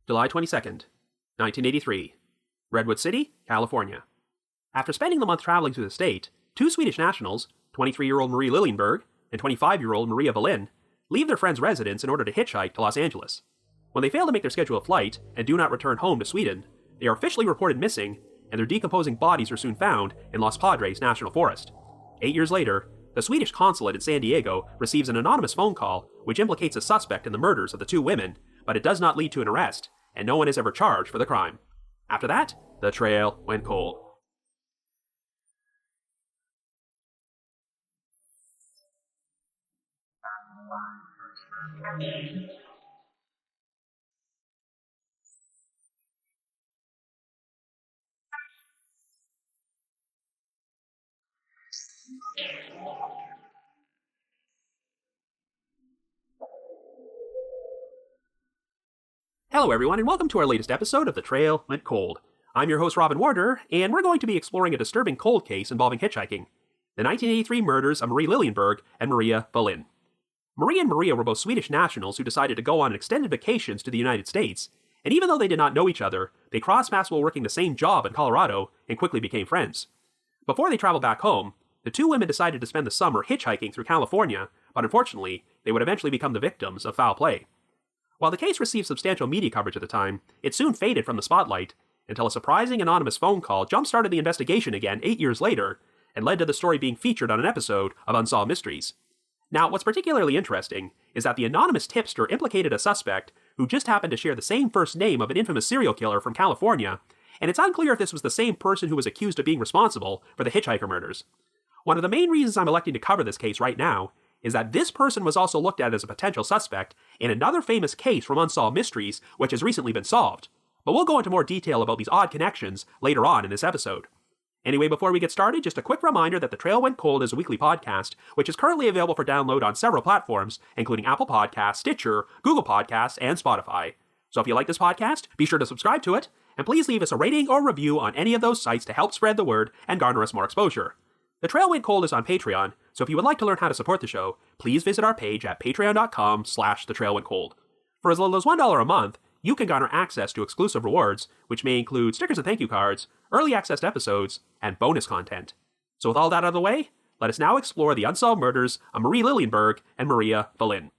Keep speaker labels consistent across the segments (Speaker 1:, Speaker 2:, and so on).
Speaker 1: July 22nd, 1983. Redwood City, California. After spending the month traveling through the state, two Swedish nationals, 23-year-old Marie Liljenberg and 25-year-old Maria Wallin, leave their friend's residence in order to hitchhike to Los Angeles. When they fail to make their scheduled flight and do not return home to Sweden, they are officially reported missing, and their decomposing bodies are soon found in Los Padres National Forest. 8 years later, the Swedish consulate in San Diego receives an anonymous phone call which implicates a suspect in the murders of the two women, but it does not lead to an arrest, and no one is ever charged for the crime. After that, the trail went cold. Hello everyone, and welcome to our latest episode of The Trail Went Cold. I'm your host Robin Warder, and we're going to be exploring a disturbing cold case involving hitchhiking. The 1983 murders of Marie Liljenberg and Maria Wallin. Marie and Maria were both Swedish nationals who decided to go on extended vacations to the United States, and even though they did not know each other, they crossed paths while working the same job in Colorado and quickly became friends. Before they traveled back home, the two women decided to spend the summer hitchhiking through California, but unfortunately, they would eventually become the victims of foul play. While the case received substantial media coverage at the time, it soon faded from the spotlight until a surprising anonymous phone call jump-started the investigation again 8 years later and led to the story being featured on an episode of Unsolved Mysteries. Now, what's particularly interesting is that the anonymous tipster implicated a suspect who just happened to share the same first name of an infamous serial killer from California, and it's unclear if this was the same person who was accused of being responsible for the hitchhiker murders. One of the main reasons I'm electing to cover this case right now is that this person was also looked at as a potential suspect in another famous case from Unsolved Mysteries, which has recently been solved. But we'll go into more detail about these odd connections later on in this episode. Anyway, before we get started, just a quick reminder that The Trail Went Cold is a weekly podcast, which is currently available for download on several platforms, including Apple Podcasts, Stitcher, Google Podcasts, and Spotify. So if you like this podcast, be sure to subscribe to it, and please leave us a rating or review on any of those sites to help spread the word and garner us more exposure. The Trail Went Cold is on Patreon, so if you would like to learn how to support the show, please visit our page at patreon.com/thetrailwentcold. For as little as $1 a month, you can garner access to exclusive rewards, which may include stickers and thank you cards, early access to episodes, and bonus content. So with all that out of the way, let us now explore the unsolved murders of Marie Liljenberg and Maria Wallin.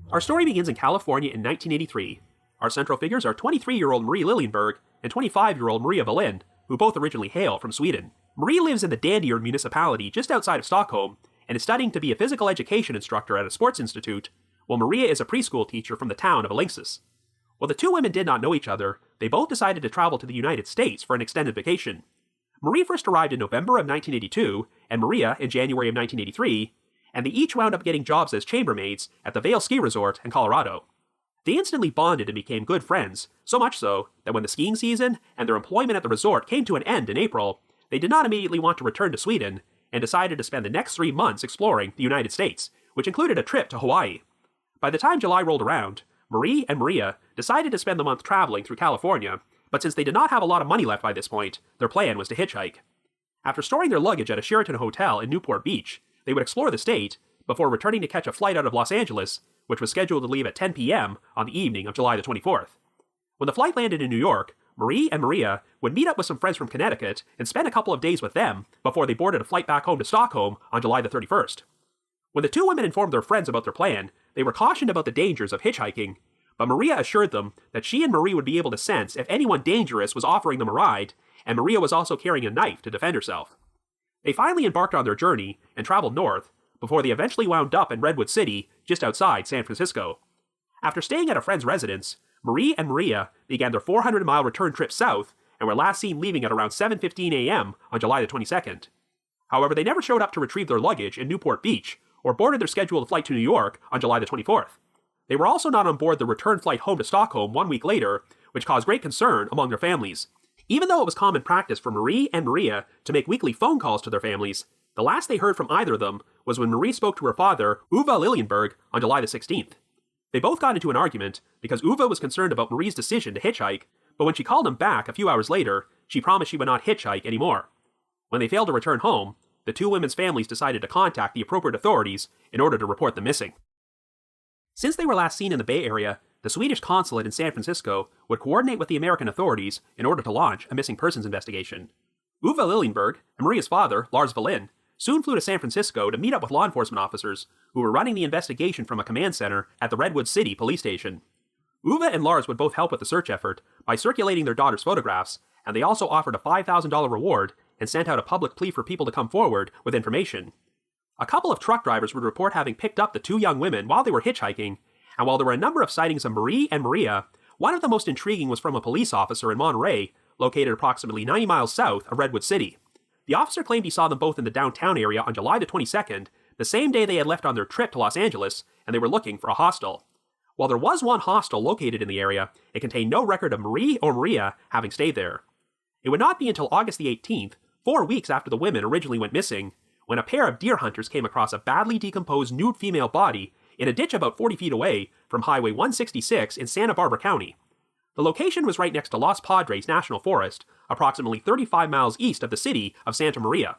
Speaker 1: Our story begins in California in 1983. Our central figures are 23-year-old Marie Liljenberg and 25-year-old Maria Wallin, who both originally hail from Sweden. Marie lives in the Danderyd municipality just outside of Stockholm and is studying to be a physical education instructor at a sports institute, while Maria is a preschool teacher from the town of Alingsås. While the two women did not know each other, they both decided to travel to the United States for an extended vacation. Marie first arrived in November of 1982, and Maria in January of 1983, and they each wound up getting jobs as chambermaids at the Vail Ski Resort in Colorado. They instantly bonded and became good friends, so much so that when the skiing season and their employment at the resort came to an end in April, they did not immediately want to return to Sweden and decided to spend the next 3 months exploring the United States, which included a trip to Hawaii. By the time July rolled around, Marie and Maria decided to spend the month traveling through California, but since they did not have a lot of money left by this point, their plan was to hitchhike. After storing their luggage at a Sheraton hotel in Newport Beach, they would explore the state before returning to catch a flight out of Los Angeles, which was scheduled to leave at 10 p.m. on the evening of July the 24th. When the flight landed in New York, Marie and Maria would meet up with some friends from Connecticut and spend a couple of days with them before they boarded a flight back home to Stockholm on July the 31st. When the two women informed their friends about their plan, they were cautioned about the dangers of hitchhiking, but Maria assured them that she and Marie would be able to sense if anyone dangerous was offering them a ride, and Maria was also carrying a knife to defend herself. They finally embarked on their journey and traveled north, before they eventually wound up in Redwood City, just outside San Francisco. After staying at a friend's residence, Marie and Maria began their 400-mile return trip south and were last seen leaving at around 7:15 a.m. on July the 22nd. However, they never showed up to retrieve their luggage in Newport Beach or boarded their scheduled flight to New York on July the 24th. They were also not on board the return flight home to Stockholm 1 week later, which caused great concern among their families. Even though it was common practice for Marie and Maria to make weekly phone calls to their families, the last they heard from either of them was when Marie spoke to her father, Uwe Liljenberg, on July the 16th. They both got into an argument because Uwe was concerned about Marie's decision to hitchhike, but when she called him back a few hours later, she promised she would not hitchhike anymore. When they failed to return home, the two women's families decided to contact the appropriate authorities in order to report them missing. Since they were last seen in the Bay Area, the Swedish consulate in San Francisco would coordinate with the American authorities in order to launch a missing persons investigation. Uwe Liljenberg and Maria's father, Lars Wallin, soon flew to San Francisco to meet up with law enforcement officers who were running the investigation from a command center at the Redwood City police station. Uwe and Lars would both help with the search effort by circulating their daughter's photographs, and they also offered a $5,000 reward and sent out a public plea for people to come forward with information. A couple of truck drivers would report having picked up the two young women while they were hitchhiking, and while there were a number of sightings of Marie and Maria, one of the most intriguing was from a police officer in Monterey, located approximately 90 miles south of Redwood City. The officer claimed he saw them both in the downtown area on July the 22nd, the same day they had left on their trip to Los Angeles, and they were looking for a hostel. While there was one hostel located in the area, it contained no record of Marie or Maria having stayed there. It would not be until August the 18th, 4 weeks after the women originally went missing, when a pair of deer hunters came across a badly decomposed nude female body in a ditch about 40 feet away from Highway 166 in Santa Barbara County. The location was right next to Los Padres National Forest, approximately 35 miles east of the city of Santa Maria.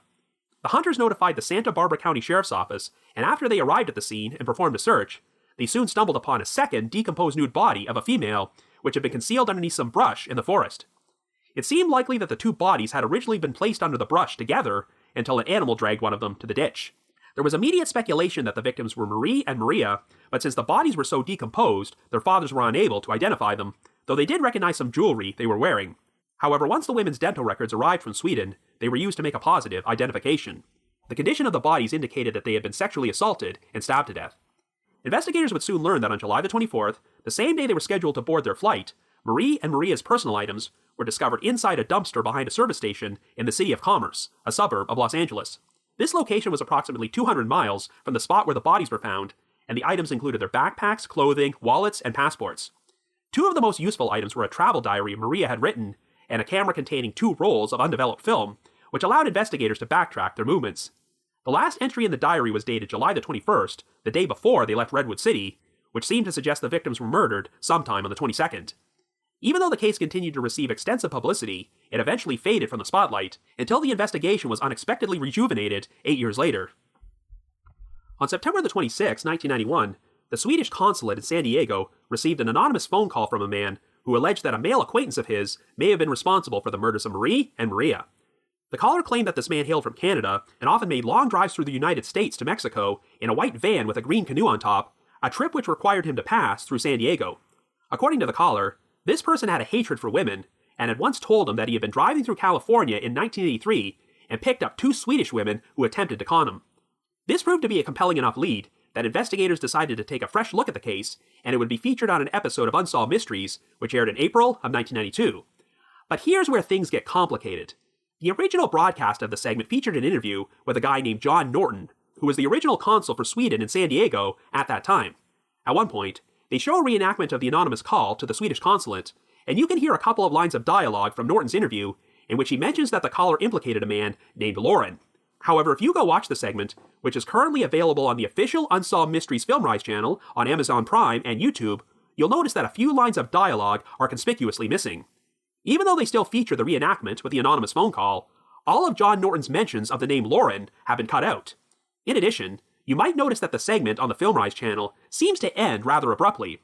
Speaker 1: The hunters notified the Santa Barbara County Sheriff's Office, and after they arrived at the scene and performed a search, they soon stumbled upon a second decomposed nude body of a female, which had been concealed underneath some brush in the forest. It seemed likely that the two bodies had originally been placed under the brush together until an animal dragged one of them to the ditch. There was immediate speculation that the victims were Marie and Maria, but since the bodies were so decomposed, their fathers were unable to identify them, though they did recognize some jewelry they were wearing. However, once the women's dental records arrived from Sweden, they were used to make a positive identification. The condition of the bodies indicated that they had been sexually assaulted and stabbed to death. Investigators would soon learn that on July the 24th, the same day they were scheduled to board their flight, Marie and Maria's personal items were discovered inside a dumpster behind a service station in the city of Commerce, a suburb of Los Angeles. This location was approximately 200 miles from the spot where the bodies were found, and the items included their backpacks, clothing, wallets, and passports. Two of the most useful items were a travel diary Maria had written and a camera containing 2 rolls of undeveloped film, which allowed investigators to backtrack their movements. The last entry in the diary was dated July the 21st, the day before they left Redwood City, which seemed to suggest the victims were murdered sometime on the 22nd. Even though the case continued to receive extensive publicity, it eventually faded from the spotlight until the investigation was unexpectedly rejuvenated 8 years later. On September the 26th, 1991, the Swedish consulate in San Diego received an anonymous phone call from a man who alleged that a male acquaintance of his may have been responsible for the murders of Marie and Maria. The caller claimed that this man hailed from Canada and often made long drives through the United States to Mexico in a white van with a green canoe on top, a trip which required him to pass through San Diego. According to the caller, this person had a hatred for women and had once told him that he had been driving through California in 1983 and picked up 2 Swedish women who attempted to con him. This proved to be a compelling enough lead that investigators decided to take a fresh look at the case, and it would be featured on an episode of Unsolved Mysteries, which aired in April of 1992. But here's where things get complicated. The original broadcast of the segment featured an interview with a guy named John Norton, who was the original consul for Sweden in San Diego at that time. At one point, they show a reenactment of the anonymous call to the Swedish consulate, and you can hear a couple of lines of dialogue from Norton's interview in which he mentions that the caller implicated a man named Lauren. However, if you go watch the segment, which is currently available on the official Unsolved Mysteries Film Rise channel on Amazon Prime and YouTube, you'll notice that a few lines of dialogue are conspicuously missing. Even though they still feature the reenactment with the anonymous phone call, all of John Norton's mentions of the name Lauren have been cut out. In addition, you might notice that the segment on the Film Rise channel seems to end rather abruptly.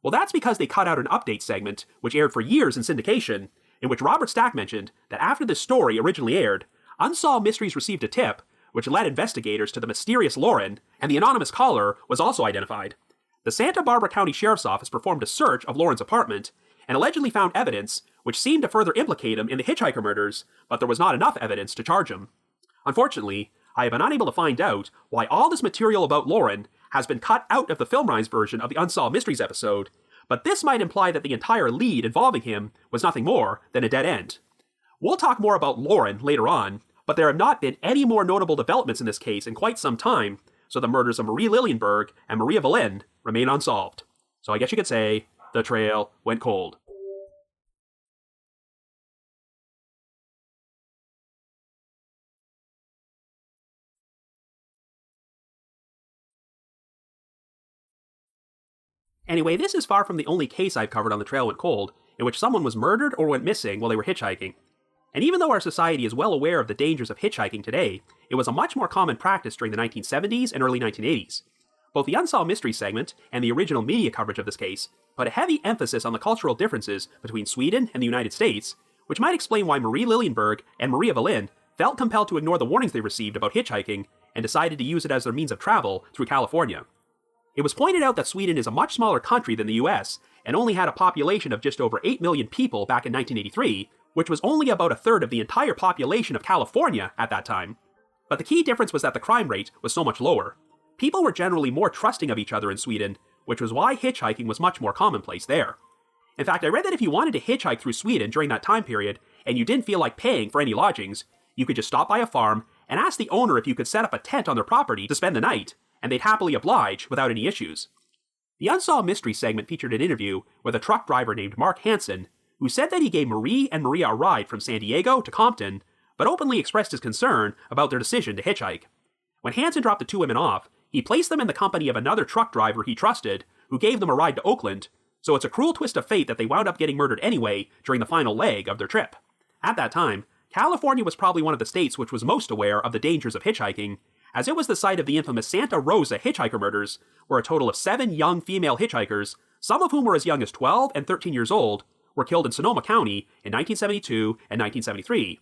Speaker 1: Well, that's because they cut out an update segment, which aired for years in syndication, in which Robert Stack mentioned that after this story originally aired, Unsolved Mysteries received a tip, which led investigators to the mysterious Lauren, and the anonymous caller was also identified. The Santa Barbara County Sheriff's Office performed a search of Lauren's apartment, and allegedly found evidence which seemed to further implicate him in the hitchhiker murders, but there was not enough evidence to charge him. Unfortunately, I have been unable to find out why all this material about Lauren has been cut out of the Film Rise version of the Unsolved Mysteries episode, but this might imply that the entire lead involving him was nothing more than a dead end. We'll talk more about Lauren later on, but there have not been any more notable developments in this case in quite some time, so the murders of Marie Liljenberg and Maria Wallin remain unsolved. So I guess you could say, the trail went cold. Anyway, this is far from the only case I've covered on The Trail Went Cold, in which someone was murdered or went missing while they were hitchhiking. And even though our society is well aware of the dangers of hitchhiking today, it was a much more common practice during the 1970s and early 1980s. Both the Unsolved Mystery segment and the original media coverage of this case put a heavy emphasis on the cultural differences between Sweden and the United States, which might explain why Marie Liljenberg and Maria Wallin felt compelled to ignore the warnings they received about hitchhiking and decided to use it as their means of travel through California. It was pointed out that Sweden is a much smaller country than the US and only had a population of just over 8 million people back in 1983, which was only about a third of the entire population of California at that time. But the key difference was that the crime rate was so much lower. People were generally more trusting of each other in Sweden, which was why hitchhiking was much more commonplace there. In fact, I read that if you wanted to hitchhike through Sweden during that time period, and you didn't feel like paying for any lodgings, you could just stop by a farm and ask the owner if you could set up a tent on their property to spend the night, and they'd happily oblige without any issues. The Unsolved Mystery segment featured an interview with a truck driver named Mark Hansen, who said that he gave Marie and Maria a ride from San Diego to Compton, but openly expressed his concern about their decision to hitchhike. When Hansen dropped the two women off, he placed them in the company of another truck driver he trusted, who gave them a ride to Oakland, so it's a cruel twist of fate that they wound up getting murdered anyway during the final leg of their trip. At that time, California was probably one of the states which was most aware of the dangers of hitchhiking, as it was the site of the infamous Santa Rosa hitchhiker murders, where a total of 7 young female hitchhikers, some of whom were as young as 12 and 13 years old, were killed in Sonoma County in 1972 and 1973.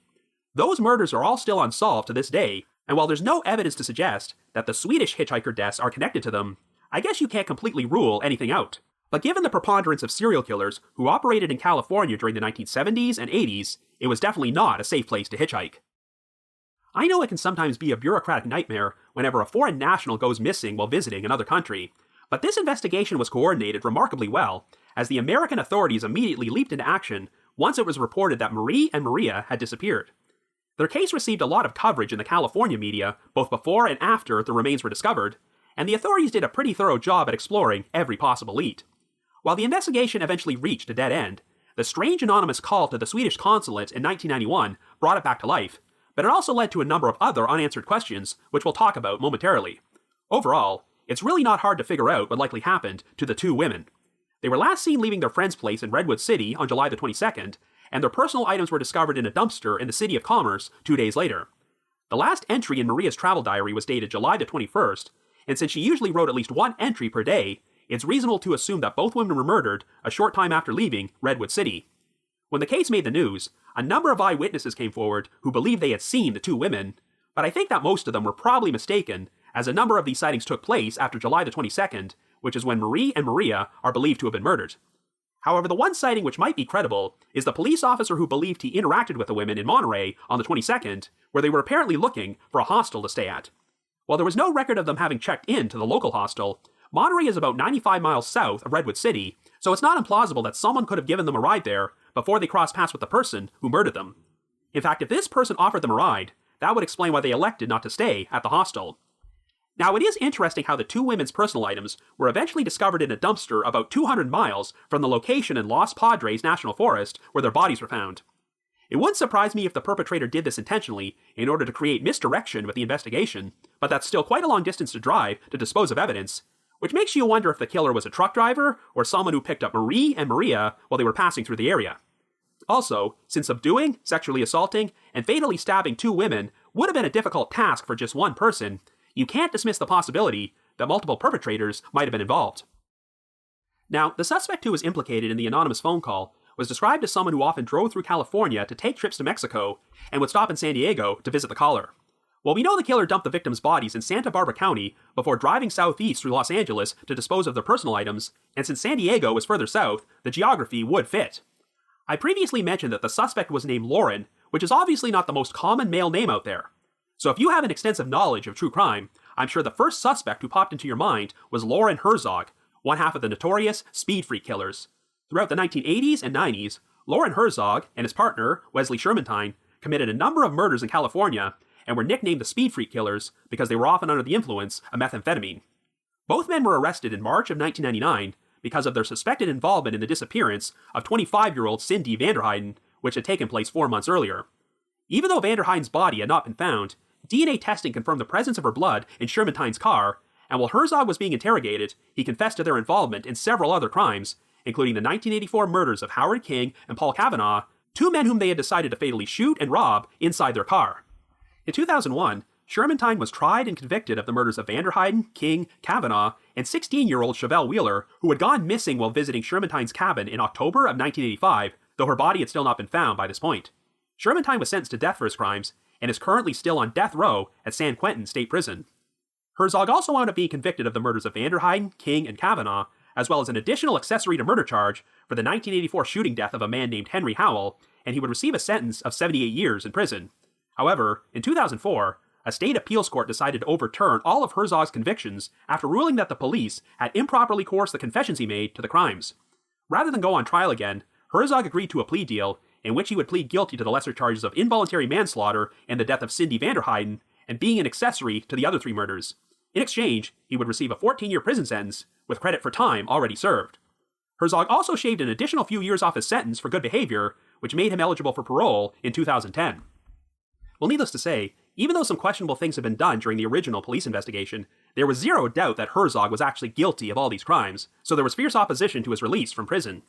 Speaker 1: Those murders are all still unsolved to this day, and while there's no evidence to suggest that the Swedish hitchhiker deaths are connected to them, I guess you can't completely rule anything out. But given the preponderance of serial killers who operated in California during the 1970s and 80s, it was definitely not a safe place to hitchhike. I know it can sometimes be a bureaucratic nightmare whenever a foreign national goes missing while visiting another country, but this investigation was coordinated remarkably well, as the American authorities immediately leaped into action once it was reported that Marie and Maria had disappeared. Their case received a lot of coverage in the California media, both before and after the remains were discovered, and the authorities did a pretty thorough job at exploring every possible lead. While the investigation eventually reached a dead end, the strange anonymous call to the Swedish consulate in 1991 brought it back to life, but it also led to a number of other unanswered questions, which we'll talk about momentarily. Overall, it's really not hard to figure out what likely happened to the two women. They were last seen leaving their friend's place in Redwood City on July the 22nd, and their personal items were discovered in a dumpster in the City of Commerce 2 days later. The last entry in Maria's travel diary was dated July the 21st, and since she usually wrote at least one entry per day, it's reasonable to assume that both women were murdered a short time after leaving Redwood City. When the case made the news, a number of eyewitnesses came forward who believed they had seen the two women, but I think that most of them were probably mistaken, as a number of these sightings took place after July the 22nd, which is when Marie and Maria are believed to have been murdered. However, the one sighting which might be credible is the police officer who believed he interacted with the women in Monterey on the 22nd, where they were apparently looking for a hostel to stay at. While there was no record of them having checked in to the local hostel, Monterey is about 95 miles south of Redwood City, so it's not implausible that someone could have given them a ride there before they crossed paths with the person who murdered them. In fact, if this person offered them a ride, that would explain why they elected not to stay at the hostel. Now, it is interesting how the two women's personal items were eventually discovered in a dumpster about 200 miles from the location in Los Padres National Forest where their bodies were found. It wouldn't surprise me if the perpetrator did this intentionally in order to create misdirection with the investigation, but that's still quite a long distance to drive to dispose of evidence, which makes you wonder if the killer was a truck driver or someone who picked up Marie and Maria while they were passing through the area. Also, since subduing, sexually assaulting, and fatally stabbing two women would have been a difficult task for just one person, you can't dismiss the possibility that multiple perpetrators might have been involved. Now, the suspect who was implicated in the anonymous phone call was described as someone who often drove through California to take trips to Mexico and would stop in San Diego to visit the caller. Well, we know the killer dumped the victims' bodies in Santa Barbara County before driving southeast through Los Angeles to dispose of their personal items, and since San Diego was further south, the geography would fit. I previously mentioned that the suspect was named Lauren, which is obviously not the most common male name out there. So if you have an extensive knowledge of true crime, I'm sure the first suspect who popped into your mind was Lauren Herzog, one half of the notorious Speed Freak killers. Throughout the 1980s and 90s, Lauren Herzog and his partner, Wesley Shermantine, committed a number of murders in California and were nicknamed the Speed Freak killers because they were often under the influence of methamphetamine. Both men were arrested in March of 1999 because of their suspected involvement in the disappearance of 25-year-old Cindy Vanderheiden, which had taken place 4 months earlier. Even though Vanderheiden's body had not been found, DNA testing confirmed the presence of her blood in Shermantine's car, and while Herzog was being interrogated, he confessed to their involvement in several other crimes, including the 1984 murders of Howard King and Paul Kavanaugh, two men whom they had decided to fatally shoot and rob inside their car. In 2001, Shermantine was tried and convicted of the murders of Vanderheiden, King, Kavanaugh, and 16-year-old Chevelle Wheeler, who had gone missing while visiting Shermantine's cabin in October of 1985, though her body had still not been found by this point. Shermantine was sentenced to death for his crimes, and is currently still on death row at San Quentin State Prison. Herzog also wound up being convicted of the murders of Vanderheiden, King, and Kavanaugh, as well as an additional accessory to murder charge for the 1984 shooting death of a man named Henry Howell, and he would receive a sentence of 78 years in prison. However, in 2004, a state appeals court decided to overturn all of Herzog's convictions after ruling that the police had improperly coerced the confessions he made to the crimes. Rather than go on trial again, Herzog agreed to a plea deal in which he would plead guilty to the lesser charges of involuntary manslaughter and the death of Cindy Vanderheiden, and being an accessory to the other three murders. In exchange, he would receive a 14-year prison sentence, with credit for time already served. Herzog also shaved an additional few years off his sentence for good behavior, which made him eligible for parole in 2010. Well, needless to say, even though some questionable things had been done during the original police investigation, there was zero doubt that Herzog was actually guilty of all these crimes, so there was fierce opposition to his release from prison.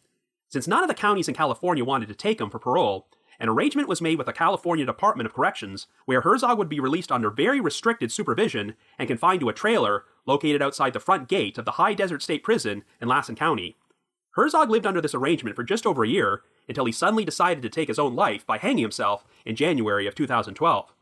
Speaker 1: Since none of the counties in California wanted to take him for parole, an arrangement was made with the California Department of Corrections, where Herzog would be released under very restricted supervision and confined to a trailer located outside the front gate of the High Desert State Prison in Lassen County. Herzog lived under this arrangement for just over a year, until he suddenly decided to take his own life by hanging himself in January of 2012.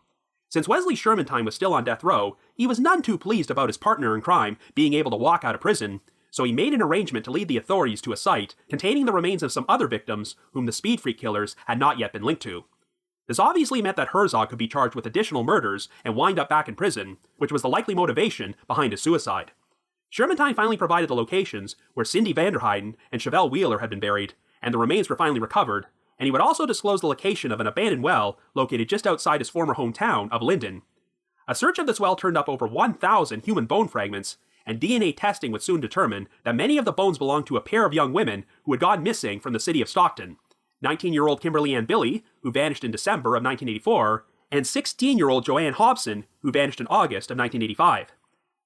Speaker 1: Since Wesley Shermantine was still on death row, he was none too pleased about his partner in crime being able to walk out of prison, so he made an arrangement to lead the authorities to a site containing the remains of some other victims whom the Speed Freak killers had not yet been linked to. This obviously meant that Herzog could be charged with additional murders and wind up back in prison, which was the likely motivation behind his suicide. Shermantine finally provided the locations where Cindy Vanderheiden and Chevelle Wheeler had been buried, and the remains were finally recovered, and he would also disclose the location of an abandoned well located just outside his former hometown of Linden. A search of this well turned up over 1,000 human bone fragments, and DNA testing would soon determine that many of the bones belonged to a pair of young women who had gone missing from the city of Stockton: 19-year-old Kimberly Ann Billy, who vanished in December of 1984, and 16-year-old Joanne Hobson, who vanished in August of 1985.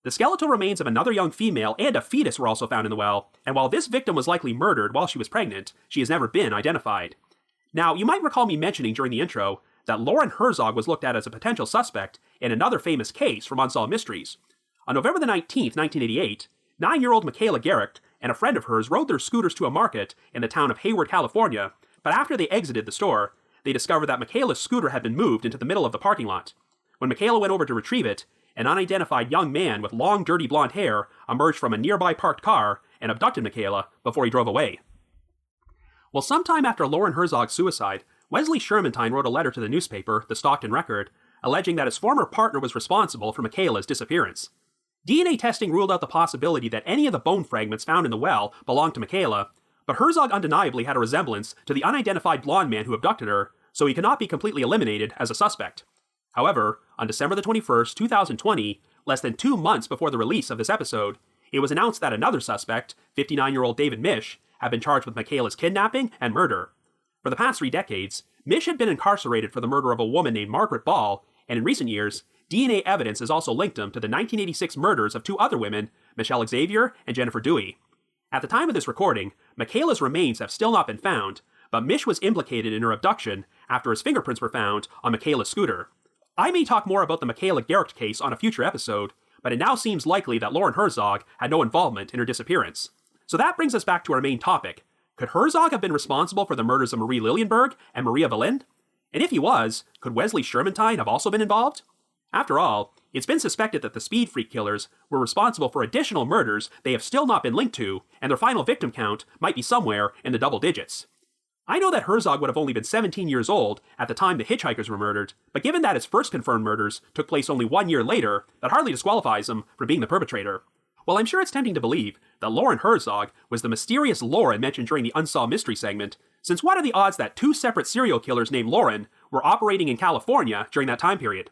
Speaker 1: The skeletal remains of another young female and a fetus were also found in the well, and while this victim was likely murdered while she was pregnant, she has never been identified. Now, you might recall me mentioning during the intro that Lauren Herzog was looked at as a potential suspect in another famous case from Unsolved Mysteries. On November the 19th, 1988, 9-year-old Michaela Garrick and a friend of hers rode their scooters to a market in the town of Hayward, California, but after they exited the store, they discovered that Michaela's scooter had been moved into the middle of the parking lot. When Michaela went over to retrieve it, an unidentified young man with long, dirty blonde hair emerged from a nearby parked car and abducted Michaela before he drove away. Well, sometime after Lauren Herzog's suicide, Wesley Shermantine wrote a letter to the newspaper, the Stockton Record, alleging that his former partner was responsible for Michaela's disappearance. DNA testing ruled out the possibility that any of the bone fragments found in the well belonged to Michaela, but Herzog undeniably had a resemblance to the unidentified blonde man who abducted her, so he could not be completely eliminated as a suspect. However, on December the 21st, 2020, less than 2 months before the release of this episode, it was announced that another suspect, 59-year-old David Misch, had been charged with Michaela's kidnapping and murder. For the past 3 decades, Misch had been incarcerated for the murder of a woman named Margaret Ball, and in recent years, DNA evidence has also linked him to the 1986 murders of 2 other women, Michelle Xavier and Jennifer Dewey. At the time of this recording, Michaela's remains have still not been found, but Misch was implicated in her abduction after his fingerprints were found on Michaela's scooter. I may talk more about the Michaela Garrick case on a future episode, but it now seems likely that Lauren Herzog had no involvement in her disappearance. So that brings us back to our main topic. Could Herzog have been responsible for the murders of Marie Lilienberg and Maria Valend? And if he was, could Wesley Shermantine have also been involved? After all, it's been suspected that the Speed Freak killers were responsible for additional murders they have still not been linked to, and their final victim count might be somewhere in the double digits. I know that Herzog would have only been 17 years old at the time the hitchhikers were murdered, but given that his first confirmed murders took place only 1 year later, that hardly disqualifies him from being the perpetrator. While I'm sure it's tempting to believe that Lauren Herzog was the mysterious Lauren mentioned during the Unsolved Mystery segment, since what are the odds that 2 separate serial killers named Lauren were operating in California during that time period?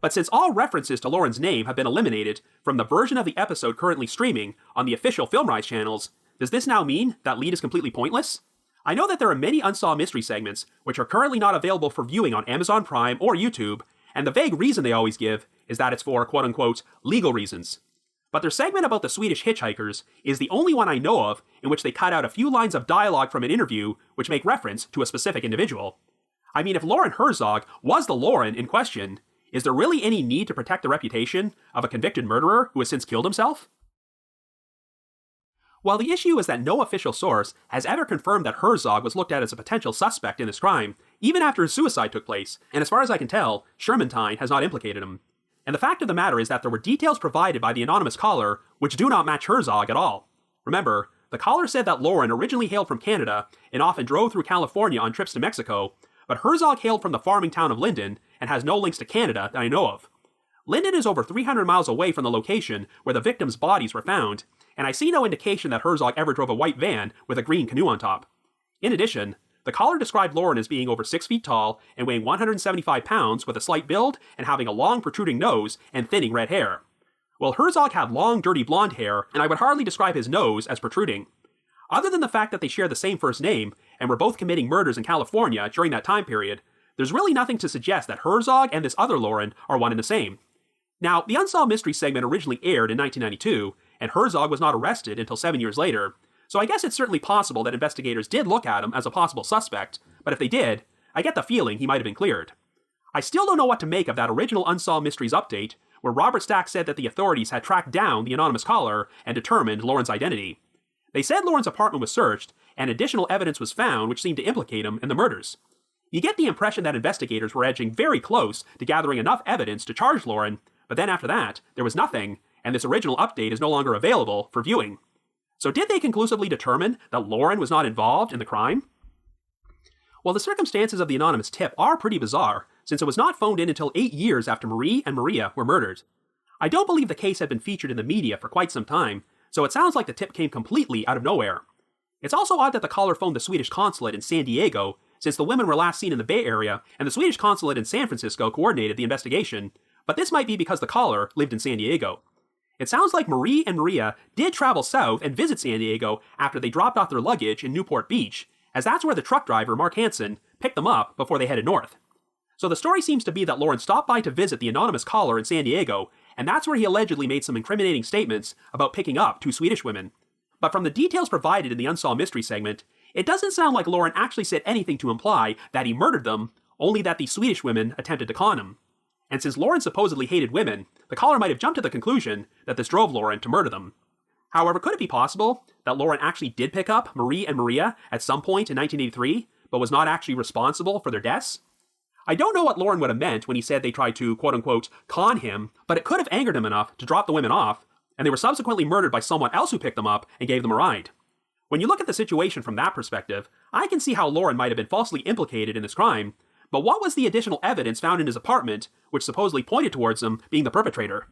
Speaker 1: But since all references to Lauren's name have been eliminated from the version of the episode currently streaming on the official Film Rise channels, does this now mean that lead is completely pointless? I know that there are many Unsolved Mystery segments which are currently not available for viewing on Amazon Prime or YouTube, and the vague reason they always give is that it's for quote-unquote legal reasons. But their segment about the Swedish hitchhikers is the only one I know of in which they cut out a few lines of dialogue from an interview which make reference to a specific individual. I mean, if Lauren Herzog was the Lauren in question, is there really any need to protect the reputation of a convicted murderer who has since killed himself? While the issue is that no official source has ever confirmed that Herzog was looked at as a potential suspect in this crime, even after his suicide took place, and as far as I can tell, Shermantine has not implicated him. And the fact of the matter is that there were details provided by the anonymous caller which do not match Herzog at all. Remember, the caller said that Lauren originally hailed from Canada and often drove through California on trips to Mexico, but Herzog hailed from the farming town of Linden and has no links to Canada that I know of. Linden is over 300 miles away from the location where the victims' bodies were found, and I see no indication that Herzog ever drove a white van with a green canoe on top. In addition, the caller described Lauren as being over 6 feet tall and weighing 175 pounds with a slight build and having a long protruding nose and thinning red hair. Well, Herzog had long dirty blonde hair, and I would hardly describe his nose as protruding. Other than the fact that they share the same first name and were both committing murders in California during that time period, there's really nothing to suggest that Herzog and this other Lauren are one and the same. Now, the Unsolved Mystery segment originally aired in 1992, and Herzog was not arrested until 7 years later, so I guess it's certainly possible that investigators did look at him as a possible suspect, but if they did, I get the feeling he might have been cleared. I still don't know what to make of that original Unsolved Mysteries update, where Robert Stack said that the authorities had tracked down the anonymous caller and determined Lauren's identity. They said Lauren's apartment was searched, and additional evidence was found which seemed to implicate him in the murders. You get the impression that investigators were edging very close to gathering enough evidence to charge Lauren, but then after that, there was nothing, and this original update is no longer available for viewing. So did they conclusively determine that Lauren was not involved in the crime? Well, the circumstances of the anonymous tip are pretty bizarre, since it was not phoned in until 8 years after Marie and Maria were murdered. I don't believe the case had been featured in the media for quite some time, so it sounds like the tip came completely out of nowhere. It's also odd that the caller phoned the Swedish consulate in San Diego, since the women were last seen in the Bay Area, and the Swedish consulate in San Francisco coordinated the investigation, but this might be because the caller lived in San Diego. It sounds like Marie and Maria did travel south and visit San Diego after they dropped off their luggage in Newport Beach, as that's where the truck driver, Mark Hansen, picked them up before they headed north. So the story seems to be that Lauren stopped by to visit the anonymous caller in San Diego, and that's where he allegedly made some incriminating statements about picking up 2 Swedish women. But from the details provided in the Unsolved Mystery segment, it doesn't sound like Lauren actually said anything to imply that he murdered them, only that the Swedish women attempted to con him. And since Lauren supposedly hated women, the caller might have jumped to the conclusion that this drove Lauren to murder them. However, could it be possible that Lauren actually did pick up Marie and Maria at some point in 1983, but was not actually responsible for their deaths? I don't know what Lauren would have meant when he said they tried to, quote-unquote, con him, but it could have angered him enough to drop the women off, and they were subsequently murdered by someone else who picked them up and gave them a ride. When you look at the situation from that perspective, I can see how Lauren might have been falsely implicated in this crime, but what was the additional evidence found in his apartment which supposedly pointed towards him being the perpetrator?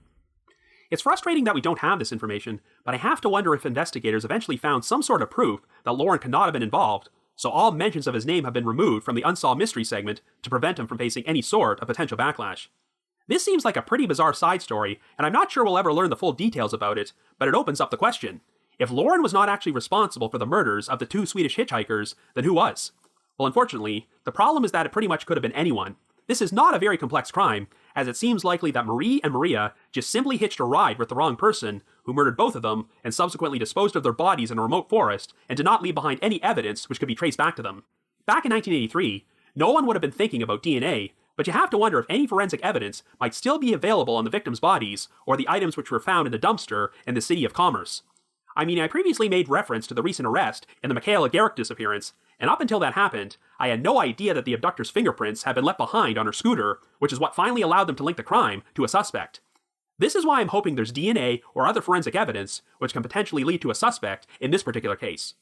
Speaker 1: It's frustrating that we don't have this information, but I have to wonder if investigators eventually found some sort of proof that Lauren could not have been involved, so all mentions of his name have been removed from the Unsolved Mystery segment to prevent him from facing any sort of potential backlash. This seems like a pretty bizarre side story, and I'm not sure we'll ever learn the full details about it, but it opens up the question. If Lauren was not actually responsible for the murders of the 2 Swedish hitchhikers, then who was? Well, unfortunately, the problem is that it pretty much could have been anyone. This is not a very complex crime, as it seems likely that Marie and Maria just simply hitched a ride with the wrong person, who murdered both of them and subsequently disposed of their bodies in a remote forest and did not leave behind any evidence which could be traced back to them. Back in 1983, no one would have been thinking about DNA, but you have to wonder if any forensic evidence might still be available on the victims' bodies or the items which were found in the dumpster in the City of Commerce. I mean, I previously made reference to the recent arrest in the Michaela Garrick disappearance, and up until that happened, I had no idea that the abductor's fingerprints had been left behind on her scooter, which is what finally allowed them to link the crime to a suspect. This is why I'm hoping there's DNA or other forensic evidence which can potentially lead to a suspect in this particular case.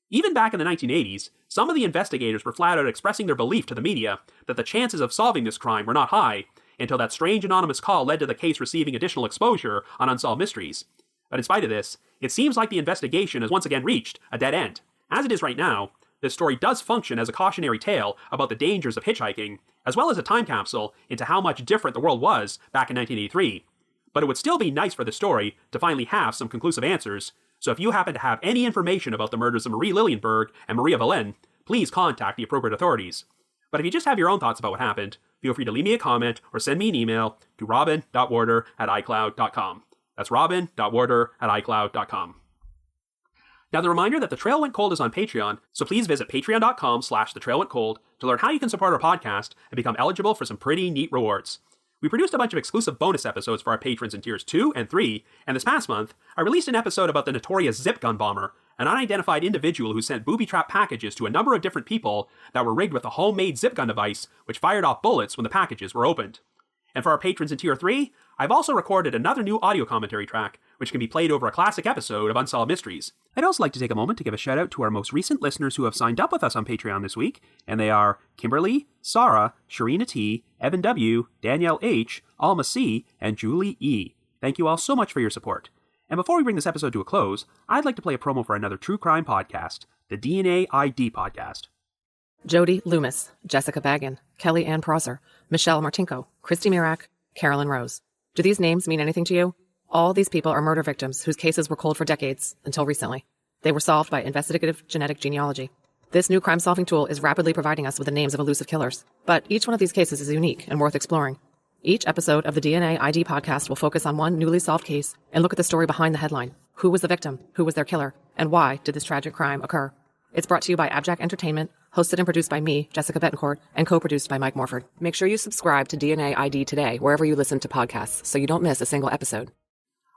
Speaker 1: Even back in the 1980s, some of the investigators were flat out expressing their belief to the media that the chances of solving this crime were not high, until that strange anonymous call led to the case receiving additional exposure on Unsolved Mysteries. But in spite of this, it seems like the investigation has once again reached a dead end. As it is right now, this story does function as a cautionary tale about the dangers of hitchhiking, as well as a time capsule into how much different the world was back in 1983. But it would still be nice for the story to finally have some conclusive answers, so if you happen to have any information about the murders of Marie Lilienberg and Maria Valin, please contact the appropriate authorities. But if you just have your own thoughts about what happened, feel free to leave me a comment or send me an email to robin.warder@icloud.com. That's robin.warder@icloud.com. Now, the reminder that The Trail Went Cold is on Patreon, so please visit patreon.com/thetrailwentcold to learn how you can support our podcast and become eligible for some pretty neat rewards. We produced a bunch of exclusive bonus episodes for our patrons in tiers 2 and 3, and this past month, I released an episode about the notorious zip gun bomber, an unidentified individual who sent booby-trap packages to a number of different people that were rigged with a homemade zip gun device which fired off bullets when the packages were opened. And for our patrons in tier 3, I've also recorded another new audio commentary track, which can be played over a classic episode of Unsolved Mysteries. I'd also like to take a moment to give a shout out to our most recent listeners who have signed up with us on Patreon this week, and they are Kimberly, Sarah, Sharina T, Evan W, Danielle H, Alma C, and Julie E. Thank you all so much for your support. And before we bring this episode to a close, I'd like to play a promo for another true crime podcast, the DNA ID podcast.
Speaker 2: Jody Loomis, Jessica Baggin, Kelly Ann Prosser, Michelle Martinko, Christy Mirak, Carolyn Rose. Do these names mean anything to you? All these people are murder victims whose cases were cold for decades, until recently. They were solved by investigative genetic genealogy. This new crime-solving tool is rapidly providing us with the names of elusive killers. But each one of these cases is unique and worth exploring. Each episode of the DNA ID podcast will focus on one newly solved case and look at the story behind the headline. Who was the victim? Who was their killer? And why did this tragic crime occur? It's brought to you by Abjack Entertainment, hosted and produced by me, Jessica Betancourt, and co-produced by Mike Morford. Make sure you subscribe to DNA ID today, wherever you listen to podcasts, so you don't miss a single episode.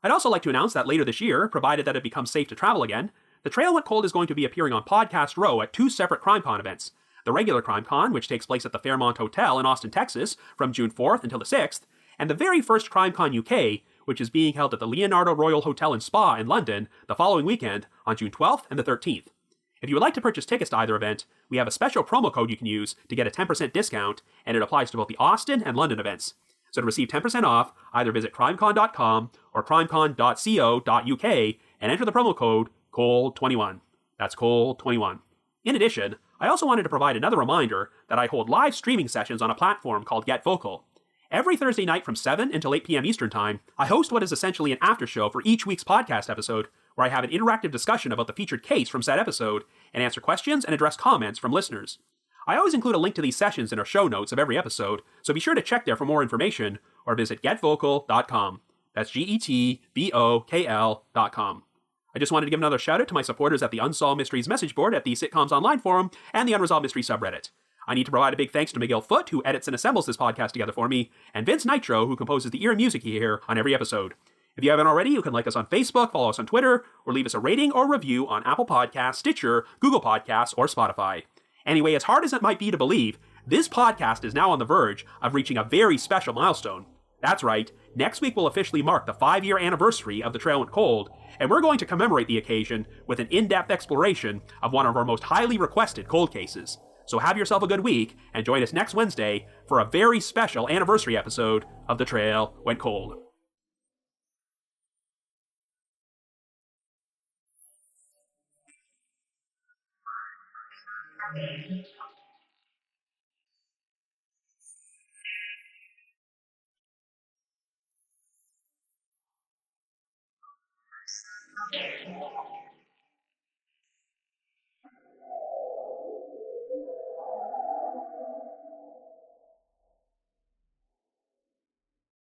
Speaker 1: I'd also like to announce that later this year, provided that it becomes safe to travel again, The Trail Went Cold is going to be appearing on Podcast Row at 2 separate CrimeCon events. The regular CrimeCon, which takes place at the Fairmont Hotel in Austin, Texas, from June 4th until the 6th, and the very first CrimeCon UK, which is being held at the Leonardo Royal Hotel and Spa in London the following weekend on June 12th and the 13th. If you would like to purchase tickets to either event, we have a special promo code you can use to get a 10% discount, and it applies to both the Austin and London events. So to receive 10% off, either visit crimecon.com or crimecon.co.uk and enter the promo code COLD21. That's COLD21. In addition, I also wanted to provide another reminder that I hold live streaming sessions on a platform called Get Vocal. Every Thursday night from 7 until 8 p.m. Eastern Time, I host what is essentially an after show for each week's podcast episode, where I have an interactive discussion about the featured case from said episode and answer questions and address comments from listeners. I always include a link to these sessions in our show notes of every episode, so be sure to check there for more information or visit getvocal.com. That's GETVOKL.com. I just wanted to give another shout out to my supporters at the Unsolved Mysteries message board at the Sitcoms Online forum and the Unresolved Mysteries subreddit. I need to provide a big thanks to Miguel Foote, who edits and assembles this podcast together for me, and Vince Nitro, who composes the ear music you hear on every episode. If you haven't already, you can like us on Facebook, follow us on Twitter, or leave us a rating or review on Apple Podcasts, Stitcher, Google Podcasts, or Spotify. Anyway, as hard as it might be to believe, this podcast is now on the verge of reaching a very special milestone. That's right, next week will officially mark the 5-year anniversary of The Trail Went Cold, and we're going to commemorate the occasion with an in-depth exploration of one of our most highly requested cold cases. So have yourself a good week, and join us next Wednesday for a very special anniversary episode of The Trail Went Cold.